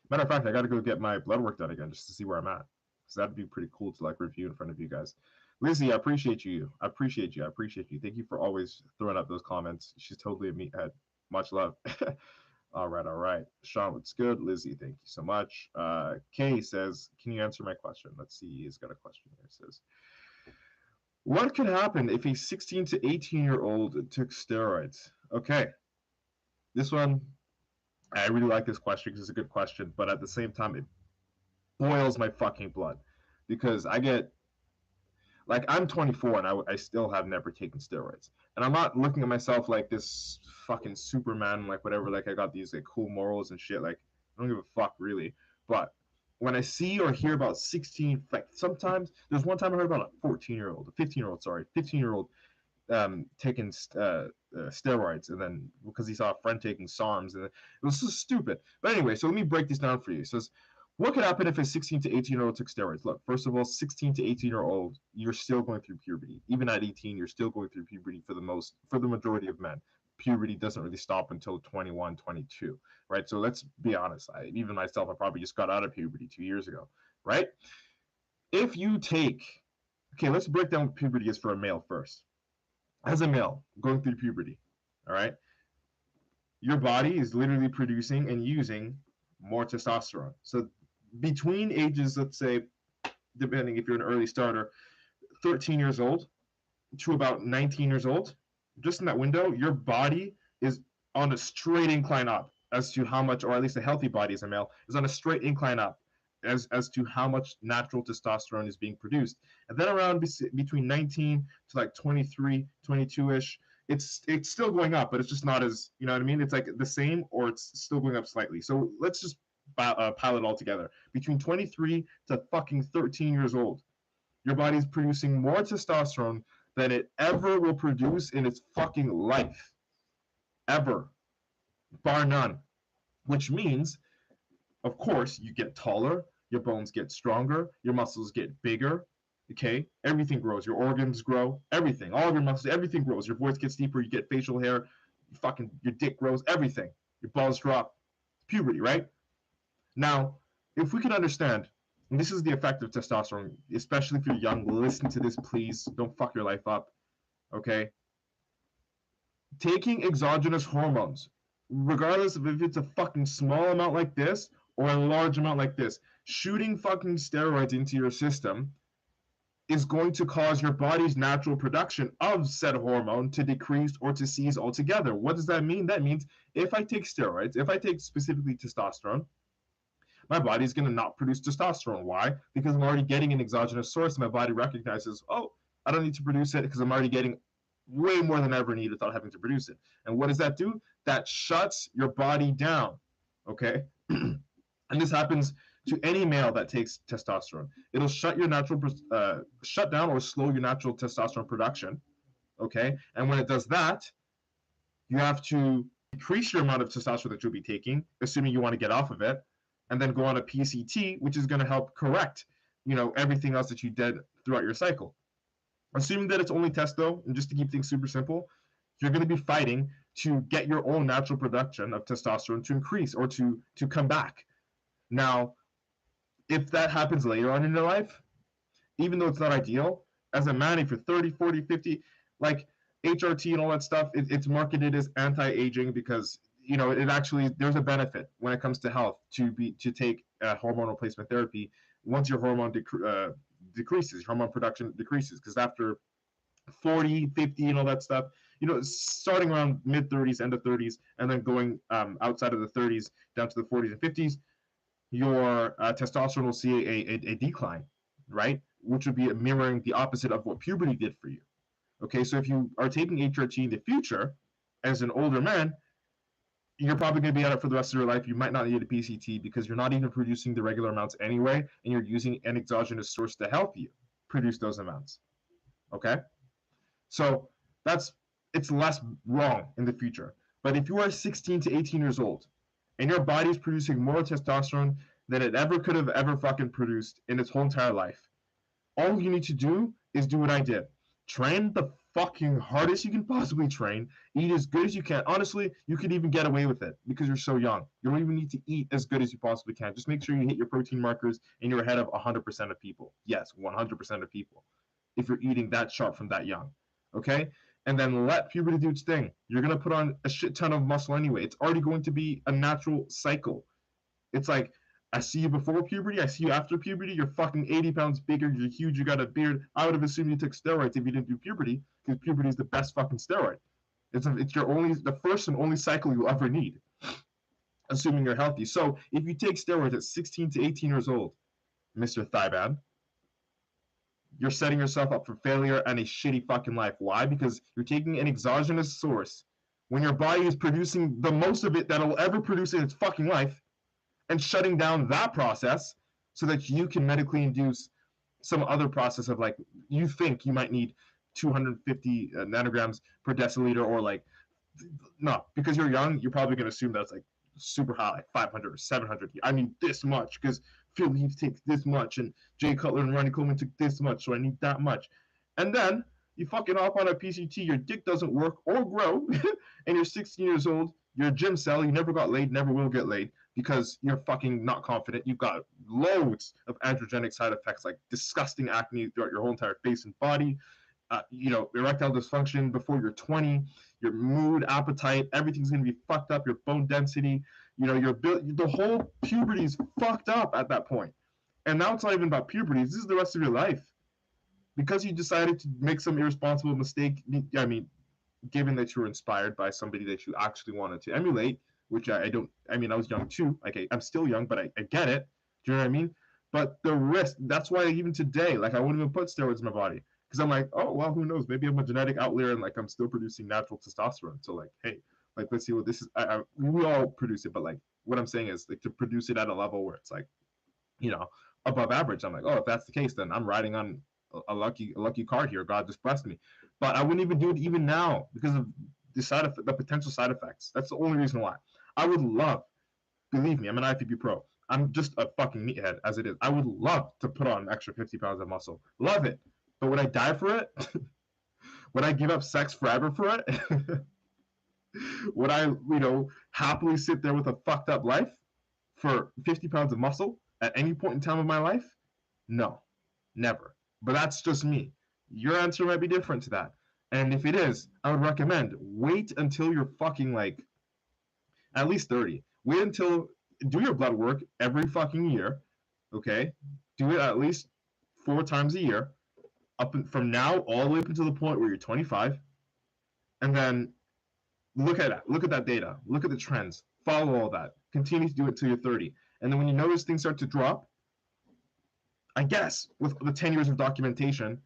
A: Matter of fact, I got to go get my blood work done again just to see where I'm at, because that'd be pretty cool to like review in front of you guys. Lizzie, I appreciate you. I appreciate you. I appreciate you. Thank you for always throwing up those comments. She's totally a meathead. Much love. All right. Sean, what's good? Lizzie, thank you so much. Kay says, can you answer my question? Let's see. He's got a question here. It says, what could happen if a 16 to 18-year-old took steroids? Okay. This one, I really like this question because it's a good question, but at the same time, it boils my fucking blood because I get, like, I'm 24 and I still have never taken steroids. And I'm not looking at myself like this fucking Superman, like whatever, like I got these like cool morals and shit. Like, I don't give a fuck really. But when I see or hear about 16, like sometimes, there's one time I heard about a 14-year-old, a 15-year-old, sorry, 15-year-old taking steroids, and then because he saw a friend taking SARMs, and it was so stupid. But anyway, so let me break this down for you. It says, what could happen if a 16 to 18-year-old took steroids? Look, first of all, 16 to 18-year-old, you're still going through puberty. Even at 18, you're still going through puberty for the majority of men. Puberty doesn't really stop until 21, 22, right? So let's be honest. Even myself, I probably just got out of puberty 2 years ago, right? If you take, okay, let's break down what puberty is for a male first. As a male going through puberty, all right, your body is literally producing and using more testosterone. So between ages, let's say, depending if you're an early starter, 13 years old to about 19 years old, just in that window, your body is on a straight incline up as to how much, or at least a healthy body as a male, is on a straight incline up as to how much natural testosterone is being produced. And then around between 19 to like 23, 22-ish, it's still going up, but it's just not as, you know what I mean? It's like the same, or it's still going up slightly. So let's just pile it all together. Between 23 to fucking 13 years old, your body's producing more testosterone than it ever will produce in its fucking life. Ever. Bar none. Which means, of course, you get taller, your bones get stronger, your muscles get bigger, okay? Everything grows. Your organs grow. Everything. All of your muscles, everything grows. Your voice gets deeper, you get facial hair, your dick grows, everything. Your balls drop. Puberty, right? Now, if we can understand And this is the effect of testosterone, especially if you're young. Listen to this, please. Don't fuck your life up. Okay? Taking exogenous hormones, regardless of if it's a fucking small amount like this or a large amount like this, shooting fucking steroids into your system is going to cause your body's natural production of said hormone to decrease or to cease altogether. What does that mean? That means if I take steroids, if I take specifically testosterone, my body's going to not produce testosterone. Why? Because I'm already getting an exogenous source. My body recognizes, oh, I don't need to produce it because I'm already getting way more than I ever need without having to produce it. And what does that do? That shuts your body down. Okay? And this happens to any male that takes testosterone. It'll shut your natural, shut down or slow your natural testosterone production. Okay? And when it does that, you have to decrease your amount of testosterone that you'll be taking, assuming you want to get off of it, and then go on a PCT, which is going to help correct, everything else that you did throughout your cycle. Assuming that it's only testo, and just to keep things super simple, you're going to be fighting to get your own natural production of testosterone to increase or to come back. Now, if that happens later on in your life, even though it's not ideal, as a man, if you're 30, 40, 50, like HRT and all that stuff, it's marketed as anti-aging because it actually, there's a benefit when it comes to health to take hormone replacement therapy once your hormone decreases, hormone production decreases, because after 40, 50, and all that stuff, starting around mid 30s, end of 30s, and then going outside of the 30s down to the 40s and 50s, your testosterone will see a decline, right? Which would be mirroring the opposite of what puberty did for you. Okay, so if you are taking HRT in the future as an older man, you're probably going to be at it for the rest of your life. You might not need a PCT because you're not even producing the regular amounts anyway, and you're using an exogenous source to help you produce those amounts. Okay? So it's less wrong in the future. But if you are 16 to 18 years old and your body is producing more testosterone than it ever could have ever fucking produced in its whole entire life, all you need to do is do what I did. Train the fucking hardest you can possibly train. Eat as good as you can. Honestly, you could even get away with it because you're so young. You don't even need to eat as good as you possibly can. Just make sure you hit your protein markers and you're ahead of 100% of people. Yes, 100% of people. If you're eating that sharp from that young. Okay? And then let puberty do its thing. You're going to put on a shit ton of muscle anyway. It's already going to be a natural cycle. It's like, I see you before puberty, I see you after puberty, you're fucking 80 pounds bigger, you're huge, you got a beard. I would have assumed you took steroids if you didn't do puberty, because puberty is the best fucking steroid. It's the first and only cycle you'll ever need, assuming you're healthy. So if you take steroids at 16 to 18 years old, Mr. Thigh-Man, you're setting yourself up for failure and a shitty fucking life. Why? Because you're taking an exogenous source when your body is producing the most of it that it'll ever produce in its fucking life, and shutting down that process so that you can medically induce some other process of, like, you think you might need 250 nanograms per deciliter, or like, no, because you're young, you're probably going to assume that's like super high, like 500 or 700. I need this much because Phil Heath takes this much, and Jay Cutler and Ronnie Coleman took this much, so I need that much. And then you fucking hop on a PCT, your dick doesn't work or grow, and you're 16 years old, you're a gym cell, you never got laid, never will get laid, because you're fucking not confident. You've got loads of androgenic side effects, like disgusting acne throughout your whole entire face and body, erectile dysfunction before you're 20, your mood, appetite, everything's going to be fucked up, your bone density, the whole puberty is fucked up at that point. And now it's not even about puberty, this is the rest of your life. Because you decided to make some irresponsible mistake, I mean, given that you were inspired by somebody that you actually wanted to emulate, which I was young too. Like, I'm still young, but I get it. Do you know what I mean? But the risk, that's why even today, like, I wouldn't even put steroids in my body. Because I'm like, oh, well, who knows? Maybe I'm a genetic outlier and, like, I'm still producing natural testosterone. So, like, hey, like, let's see what this is. We all produce it, but, like, what I'm saying is, like, to produce it at a level where it's, like, above average. I'm like, oh, if that's the case, then I'm riding on a lucky card here. God just blessed me. But I wouldn't even do it even now because of the potential side effects. That's the only reason why. I would love, believe me, I'm an IFBB Pro. I'm just a fucking meathead as it is. I would love to put on an extra 50 pounds of muscle. Love it. But would I die for it? Would I give up sex forever for it? Would I, happily sit there with a fucked up life for 50 pounds of muscle at any point in time of my life? No, never. But that's just me. Your answer might be different to that. And if it is, I would recommend wait until you're fucking like at least 30. Wait until do your blood work every fucking year, okay? Do it at least 4 times a year, from now all the way up until the point where you're 25, and then look at that data, look at the trends, follow all that, continue to do it till you're 30, and then when you notice things start to drop, I guess with the 10 years of documentation,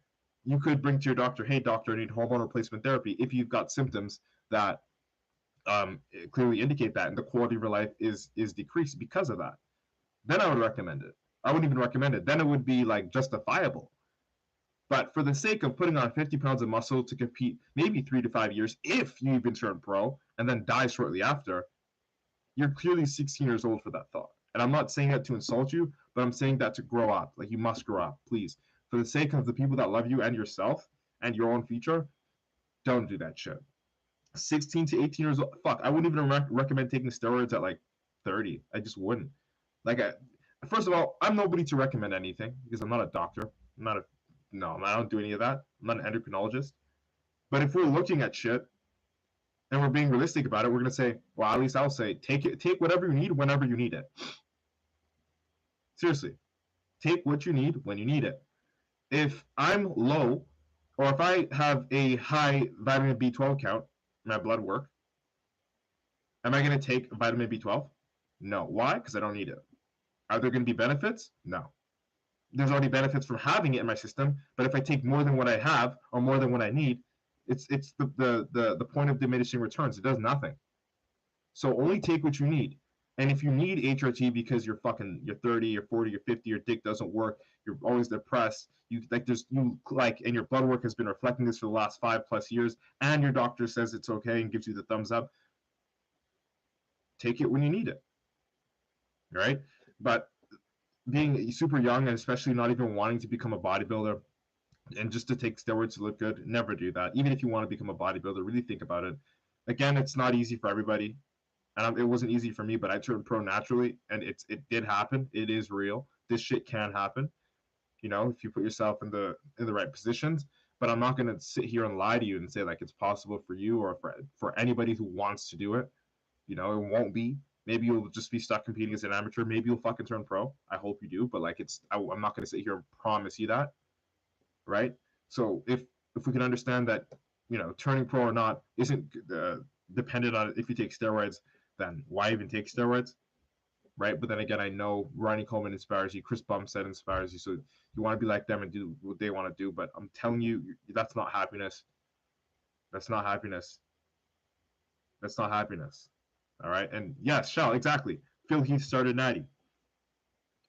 A: you could bring to your doctor, hey doctor, I need hormone replacement therapy if you've got symptoms that clearly indicate that, and the quality of your life is decreased because of that. Then I would recommend it. I wouldn't even recommend it. Then it would be like justifiable. But for the sake of putting on 50 pounds of muscle to compete maybe 3 to 5 years, if you even turn pro and then die shortly after, you're clearly 16 years old for that thought. And I'm not saying that to insult you, but I'm saying that to grow up. Like, you must grow up, please. For the sake of the people that love you and yourself and your own future, don't do that shit. 16 to 18 years old, fuck, I wouldn't even recommend taking steroids at like 30. I just wouldn't. Like, first of all, I'm nobody to recommend anything because I'm not a doctor. No, I don't do any of that. I'm not an endocrinologist. But if we're looking at shit and we're being realistic about it, we're gonna say, well, at least I'll say, take whatever you need whenever you need it. Seriously, take what you need when you need it. If I'm low, or if I have a high vitamin B12 count in my blood work, am I gonna take vitamin B12? No. Why? Because I don't need it. Are there gonna be benefits? No. There's already benefits from having it in my system, but if I take more than what I have or more than what I need, it's the point of diminishing returns. It does nothing. So only take what you need. And if you need HRT because you're 30, you're 40, you're 50, your dick doesn't work, you're always depressed, and your blood work has been reflecting this for the last 5+ years, and your doctor says it's okay and gives you the thumbs up, take it when you need it. Right? But being super young and especially not even wanting to become a bodybuilder and just to take steroids to look good, never do that. Even if you want to become a bodybuilder, really think about it. Again, it's not easy for everybody, and it wasn't easy for me, but I turned pro naturally, and it did happen. It is real. This shit can happen, if you put yourself in the right positions. But I'm not going to sit here and lie to you and say like it's possible for you or for anybody who wants to do it. It won't be. Maybe you'll just be stuck competing as an amateur. Maybe you'll fucking turn pro. I hope you do, but like I'm not going to sit here and promise you that, right? So if we can understand that, turning pro or not isn't dependent on if you take steroids, then why even take steroids, right? But then again, I know Ronnie Coleman inspires you, Chris Bumstead inspires you, so you want to be like them and do what they want to do. But I'm telling you, that's not happiness. That's not happiness. That's not happiness. All right, and yes, Shell, exactly. Phil Heath started Natty.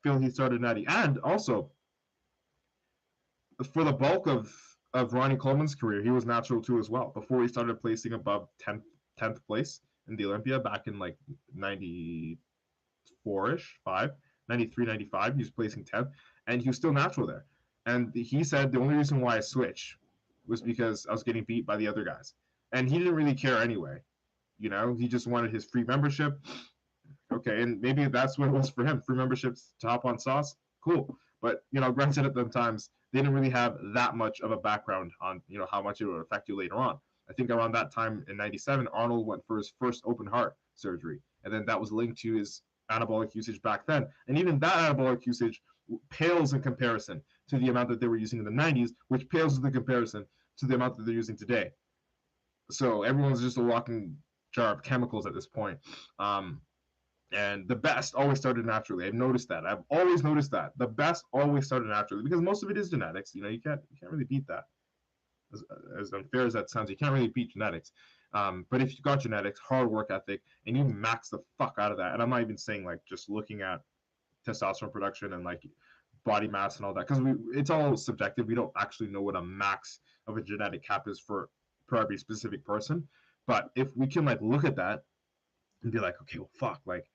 A: And also, for the bulk of Ronnie Coleman's career, he was natural too as well. Before he started placing above 10th place in the Olympia back in like 94-ish, 93, 95, he was placing 10th, and he was still natural there. And he said the only reason why I switched was because I was getting beat by the other guys. And he didn't really care anyway. He just wanted his free membership. Okay, and maybe that's what it was for him. Free memberships to hop on sauce, cool. But granted, at the times they didn't really have that much of a background on how much it would affect you later on. I think around that time in '97, Arnold went for his first open heart surgery, and then that was linked to his anabolic usage back then. And even that anabolic usage pales in comparison to the amount that they were using in the '90s, which pales in comparison to the amount that they're using today. So everyone's just a walking jar of chemicals at this point. And the best always started naturally. I've noticed that. I've always noticed that. The best always started naturally because most of it is genetics. You can't really beat that. As unfair as that sounds, you can't really beat genetics. But if you got genetics, hard work ethic, and you max the fuck out of that, and I'm not even saying like just looking at testosterone production and like body mass and all that, because it's all subjective. We don't actually know what a max of a genetic cap is for every specific person. But if we can like look at that and be like, okay, well, fuck, like,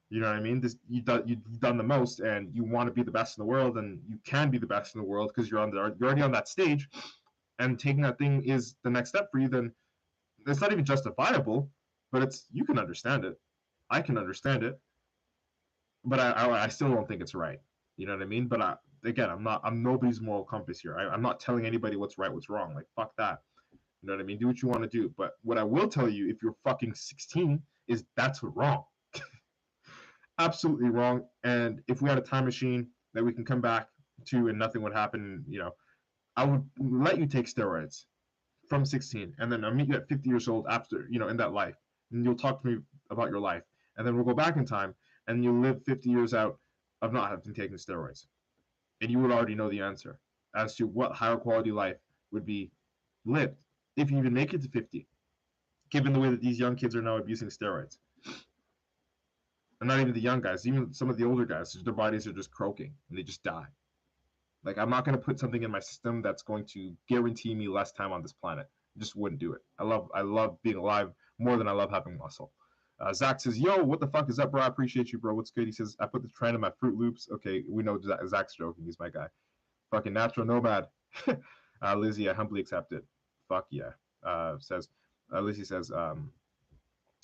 A: you know what I mean? You've done the most, and you want to be the best in the world, and you can be the best in the world because you're already on that stage, and taking that thing is the next step for you. Then it's not even justifiable, but you can understand it. I can understand it. but I still don't think it's right. You know what I mean? But again, I'm nobody's moral compass here. I'm not telling anybody what's right, what's wrong. Like, fuck that. You know what I mean? Do what you want to do. But what I will tell you, if you're fucking 16, is that's wrong. Absolutely wrong. And if we had a time machine that we can come back to and nothing would happen, I would let you take steroids from 16, and then I'll meet you at 50 years old after, in that life, and you'll talk to me about your life, and then we'll go back in time, and you'll live 50 years out of not having taken steroids, and you would already know the answer as to what higher quality life would be lived if you even make it to 50, given the way that these young kids are now abusing steroids. And not even the young guys, even some of the older guys, their bodies are just croaking and they just die. Like, I'm not going to put something in my system that's going to guarantee me less time on this planet. I just wouldn't do it. I love being alive more than I love having muscle. Zach says, yo, what the fuck is up, bro? I appreciate you, bro. What's good? He says, I put the trend in my Fruit Loops. Okay, we know Zach's joking. He's my guy. Fucking Natural Nomad. Lizzie, I humbly accept it. Fuck yeah. Lizzie says,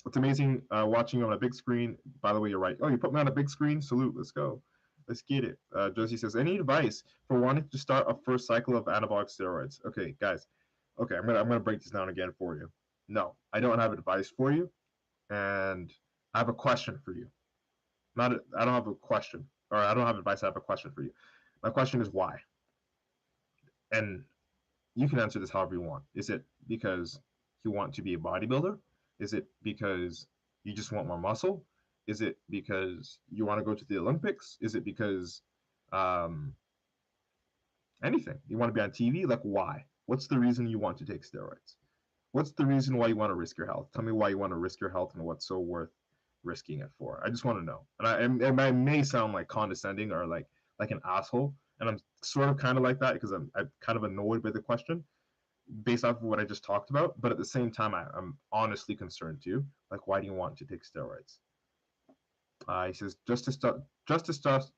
A: it's amazing watching you on a big screen. By the way, you're right. Oh, you put me on a big screen? Salute. Let's go. Let's get it. Josie says, any advice for wanting to start a first cycle of anabolic steroids? Okay, guys. Okay, I'm gonna break this down again for you. No, I don't have advice for you, and I have a question for you. I don't have a question, or I don't have advice. I have a question for you. My question is why? And you can answer this however you want. Is it because you want to be a bodybuilder? Is it because you just want more muscle? Is it because you want to go to the Olympics? Is it because anything? You want to be on TV? Like, why? What's the reason you want to take steroids? What's the reason why you want to risk your health? Tell me why you want to risk your health and what's so worth risking it for. I just want to know. And I may sound like condescending or like an asshole, and I'm sort of kind of like that because I'm kind of annoyed by the question based off of what I just talked about. But at the same time, I'm honestly concerned too. Like, why do you want to take steroids? He says just testosterone,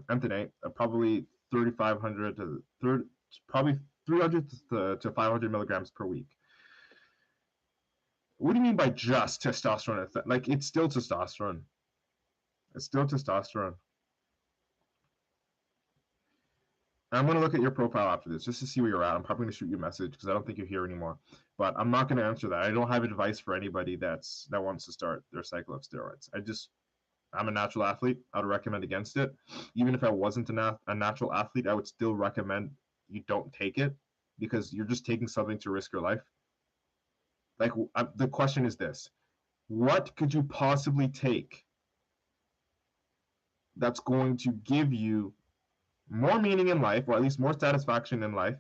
A: Anthony, probably 3,500 to probably 300 to 500 milligrams per week. What do you mean by just testosterone? Like, it's still testosterone. It's still testosterone. I'm going to look at your profile after this just to see where you're at. I'm probably going to shoot you a message because I don't think you're here anymore. But I'm not going to answer that. I don't have advice for anybody that wants to start their cycle of steroids. I'm a natural athlete. I would recommend against it. Even if I wasn't a natural athlete, I would still recommend you don't take it because you're just taking something to risk your life. Like, the question is this: what could you possibly take that's going to give you more meaning in life, or at least more satisfaction in life,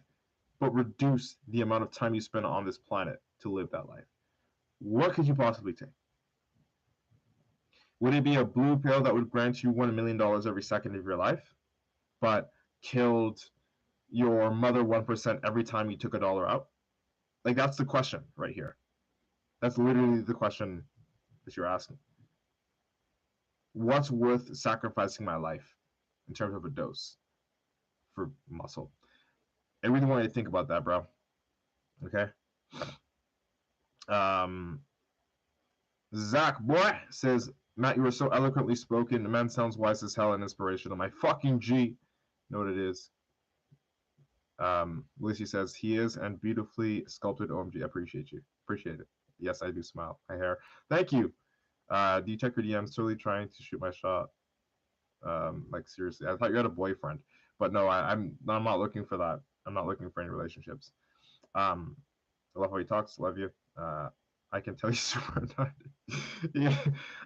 A: but reduce the amount of time you spend on this planet to live that life? What could you possibly take? Would it be a blue pill that would grant you $1 million every second of your life, but killed your mother 1% every time you took $1 out? Like, that's the question right here. That's literally the question that you're asking. What's worth sacrificing my life in terms of a dose for muscle? I really want you to think about that, bro. Okay. Zach boy says, Matt, you were so eloquently spoken. The man sounds wise as hell and inspirational. My fucking G. Know what it is. Lucy says, he is and beautifully sculpted. OMG. I appreciate you. Appreciate it. Yes, I do smile. My hair. Thank you. Do you check your DMs? Totally trying to shoot my shot. Like, seriously, I thought you had a boyfriend, but no, I'm not looking for that. I'm not looking for any relationships. I love how he talks. Love you. I can tell you super annoyed. Yeah,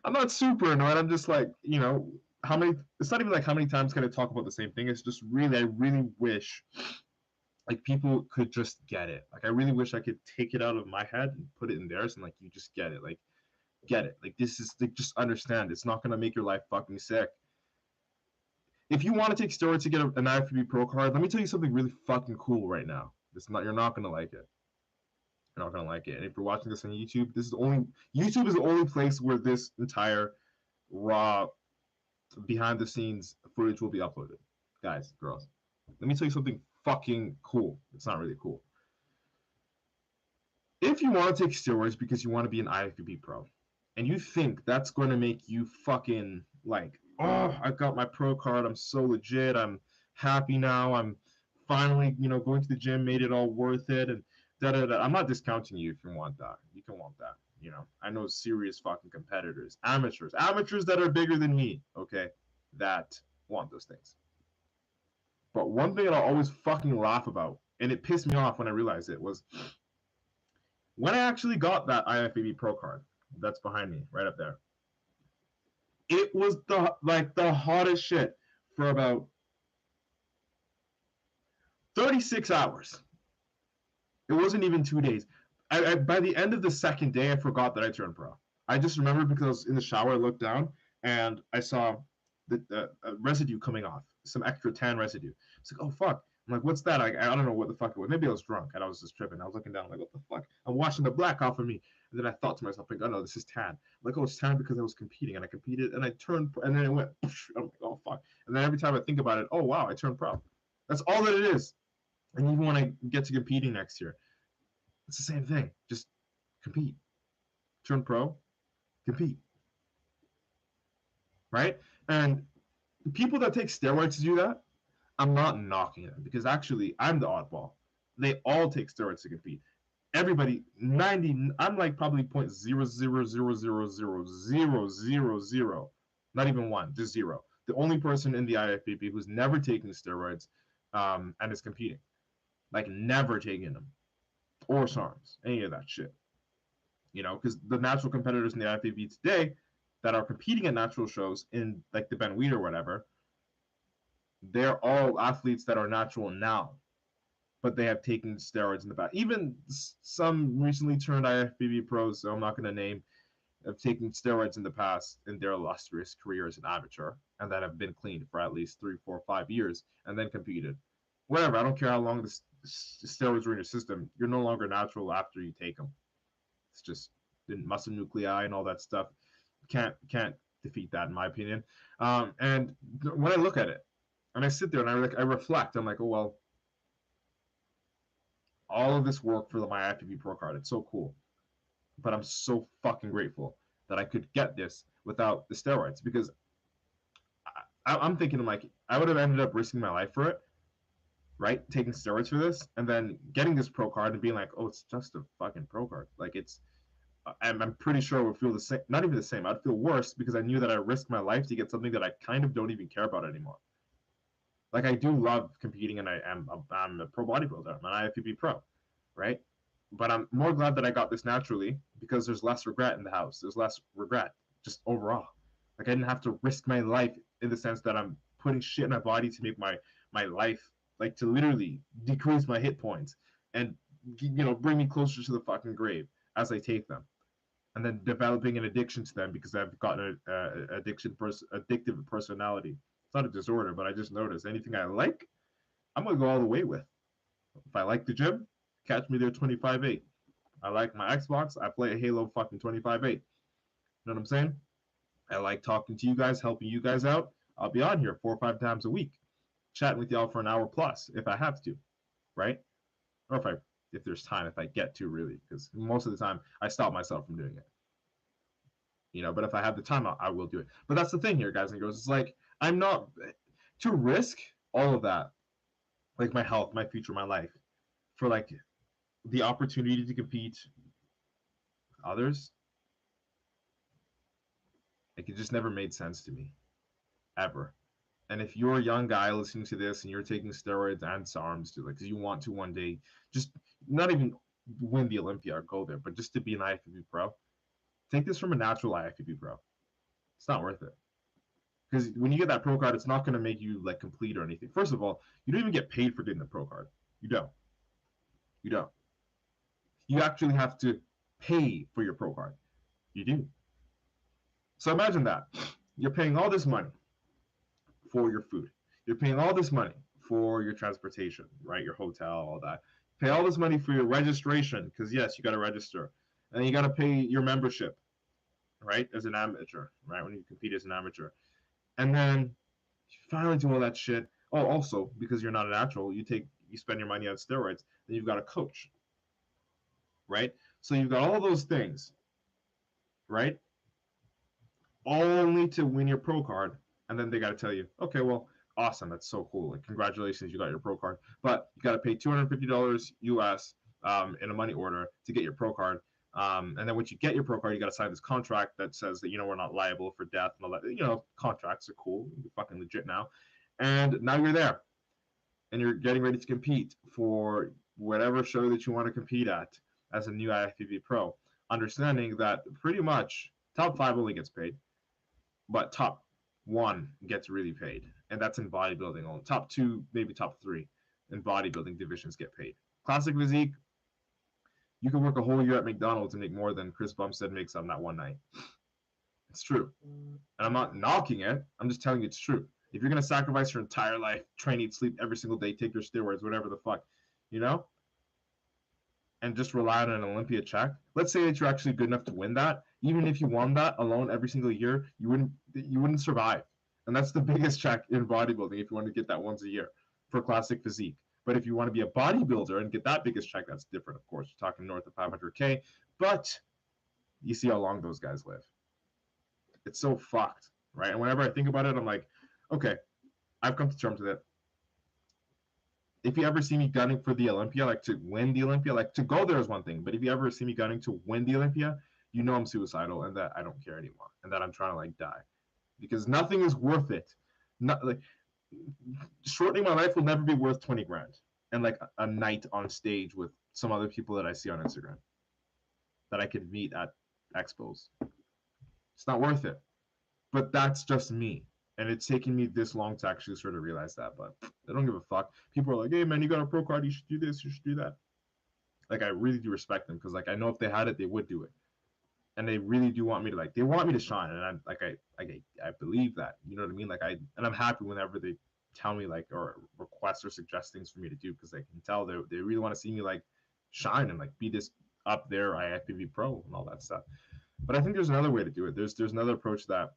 A: I'm not super annoyed. I'm just like, how many? It's not even like how many times can I talk about the same thing. It's just really, I really wish like people could just get it. Like, I really wish I could take it out of my head and put it in theirs, and like, you just get it. Like, get it. Like, this is like, just understand. It's not gonna make your life fucking sick. If you want to take steroids to get an IFBB Pro card, let me tell you something really fucking cool right now. You're not gonna like it. You're not gonna like it. And if you're watching this on YouTube, YouTube is the only place where this entire raw behind the scenes footage will be uploaded. Guys, girls, let me tell you something fucking cool. It's not really cool. If you want to take steroids because you want to be an IFBB Pro, and you think that's going to make you fucking like, oh, I got my pro card, I'm so legit, I'm happy now, I'm finally, you know, going to the gym made it all worth it, and da da da. I'm not discounting you if you want that. You can want that. You know, I know serious fucking competitors, amateurs that are bigger than me, okay, that want those things. But one thing that I'll always fucking laugh about, and it pissed me off when I realized it, was when I actually got that IFBB Pro card that's behind me, right up there. It was the hottest shit for about 36 hours. It wasn't even 2 days. By the end of the second day, I forgot that I turned pro. I just remembered because I was in the shower, I looked down and I saw the residue coming off, some extra tan residue. It's like, oh fuck. I'm like, what's that? I don't know what the fuck it was. Maybe I was drunk and I was just tripping. I was looking down like, what the fuck? I'm washing the black off of me. And then I thought to myself, like, oh no, this is tan. I'm like, oh, it's tan because I was competing and I competed and I turned, and then it went, I'm like, oh fuck. And then every time I think about it, oh wow, I turned pro. That's all that it is. And even when I get to competing next year, it's the same thing. Just compete. Turn pro, compete. Right? And people that take steroids to do that, I'm not knocking them because actually I'm the oddball. They all take steroids to compete. Everybody, 90, I'm like probably 0.0000000, not even one, just zero. The only person in the IFBB who's never taken steroids and is competing. Like never taking them. Or SARMs, any of that shit. You know, because the natural competitors in the IFBB today that are competing at natural shows in like the Ben Wheat or whatever, they're all athletes that are natural now, but they have taken steroids in the past. Even some recently turned IFBB pros, so I'm not going to name, have taken steroids in the past in their illustrious career as an amateur, and that have been clean for at least 3, 4, 5 years, and then competed. Whatever, I don't care how long the steroids are in your system. You're no longer natural after you take them. It's just the muscle nuclei and all that stuff. Can't defeat that in my opinion. And when I look at it, and I sit there and I reflect, I'm like, oh well, all of this work for my IFBB Pro card, it's so cool. But I'm so fucking grateful that I could get this without the steroids because I'm thinking like I would have ended up risking my life for it, right? Taking steroids for this and then getting this pro card and being like, oh, it's just a fucking pro card. Like it's, I'm pretty sure I would feel the same, not even the same. I'd feel worse because I knew that I risked my life to get something that I kind of don't even care about anymore. Like I do love competing and I'm a pro bodybuilder. I'm an IFBB pro, right? But I'm more glad that I got this naturally because there's less regret in the house. There's less regret just overall. Like I didn't have to risk my life in the sense that I'm putting shit in my body to make my life, like to literally decrease my hit points and, you know, bring me closer to the fucking grave as I take them. And then developing an addiction to them because I've got an addictive personality. It's not a disorder, but I just noticed anything I like, I'm gonna go all the way with. If I like the gym, catch me there 25/8. I like my Xbox, I play a Halo fucking 25/8. You know what I'm saying? I like talking to you guys, helping you guys out. I'll be on here 4 or 5 times a week, chatting with y'all for an hour plus if I have to, right? Or if there's time, if I get to really, because most of the time I stop myself from doing it. You know, but if I have the time, I will do it. But that's the thing here, guys and girls. It's like I'm not to risk all of that, like my health, my future, my life, for like the opportunity to compete with others. Like it just never made sense to me, ever. And if you're a young guy listening to this and you're taking steroids and SARMs to like, because you want to one day, just not even win the Olympia or go there, but just to be an IFBB pro, take this from a natural IFBB pro. It's not worth it. Because when you get that pro card, it's not going to make you like complete or anything. First of all, you don't even get paid for getting the pro card. You don't. You don't. You actually have to pay for your pro card. You do. So imagine that. You're paying all this money for your food. You're paying all this money for your transportation, right? Your hotel, all that. Pay all this money for your registration, because yes, you got to register. And you got to pay your membership, right? As an amateur, right? When you compete as an amateur. And then you finally do all that shit. Oh, also, because you're not a natural, you spend your money on steroids, then you've got a coach, right? So you've got all those things, right? only to win your pro card, and then they got to tell you, okay, well, awesome, that's so cool, like congratulations, you got your pro card, but you got to pay $250 US in a money order to get your pro card. And then once you get your pro card, you got to sign this contract that says that, we're not liable for death and all that. Contracts are cool. You're fucking legit now. And now you're there and you're getting ready to compete for whatever show that you want to compete at as a new IFBB Pro, understanding that pretty much top 5 only gets paid, but top 1 gets really paid, and that's in bodybuilding only. Top 2, maybe top 3 in bodybuilding divisions get paid. Classic physique, you can work a whole year at McDonald's and make more than Chris Bumstead makes on that one night. It's true. And I'm not knocking it. I'm just telling you it's true. If you're going to sacrifice your entire life, train, eat, sleep every single day, take your steroids, whatever the fuck, and just rely on an Olympia check, let's say that you're actually good enough to win that. Even if you won that alone every single year, you wouldn't survive. And that's the biggest check in bodybuilding if you want to get that once a year for classic physique. But if you want to be a bodybuilder and get that biggest check, that's different, of course. You're talking north of 500K. But you see how long those guys live. It's so fucked, right? And whenever I think about it, I'm like, okay, I've come to terms with it. If you ever see me gunning for the Olympia, like to win the Olympia, like to go there is one thing. But if you ever see me gunning to win the Olympia, I'm suicidal and that I don't care anymore and that I'm trying to like die. Because nothing is worth it. Not like shortening my life will never be worth 20 grand and like a night on stage with some other people that I see on Instagram that I could meet at expos. It's not worth it. But that's just me. And it's taken me this long to actually sort of realize that. But I don't give a fuck. People are like, hey, man, you got a pro card. You should do this. You should do that. Like, I really do respect them because, like, I know if they had it, they would do it. And they really do want me to, like, they want me to shine. And I'm like, I believe that. You know what I mean? Like, and I'm happy whenever they tell me, like, or request or suggest things for me to do because they can tell they really want to see me, like, shine and, like, be this up there IFBB Pro and all that stuff. But I think there's another way to do it. There's another approach that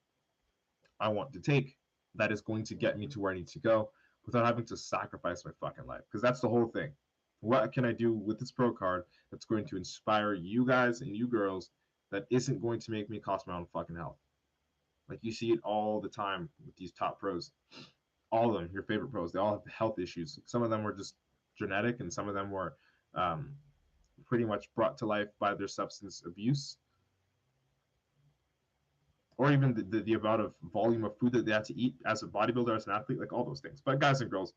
A: I want to take that is going to get me to where I need to go without having to sacrifice my fucking life. Because that's the whole thing. What can I do with this pro card that's going to inspire you guys and you girls that isn't going to make me cost my own fucking health? Like you see it all the time with these top pros. All of them, your favorite pros, they all have health issues. Some of them were just genetic and some of them were pretty much brought to life by their substance abuse. Or even the amount of volume of food that they had to eat as a bodybuilder, as an athlete, like all those things. But guys and girls,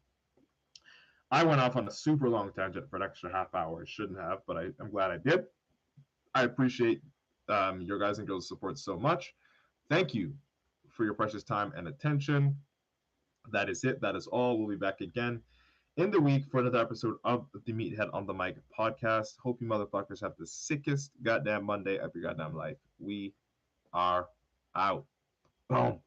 A: I went off on a super long tangent for an extra half hour. I shouldn't have, but I'm glad I did. I appreciate your guys and girls' support so much. Thank you for your precious time and attention. That is it. That is all. We'll be back again in the week for another episode of the Meathead on the Mic podcast. Hope you motherfuckers have the sickest goddamn Monday of your goddamn life. We are out. Boom.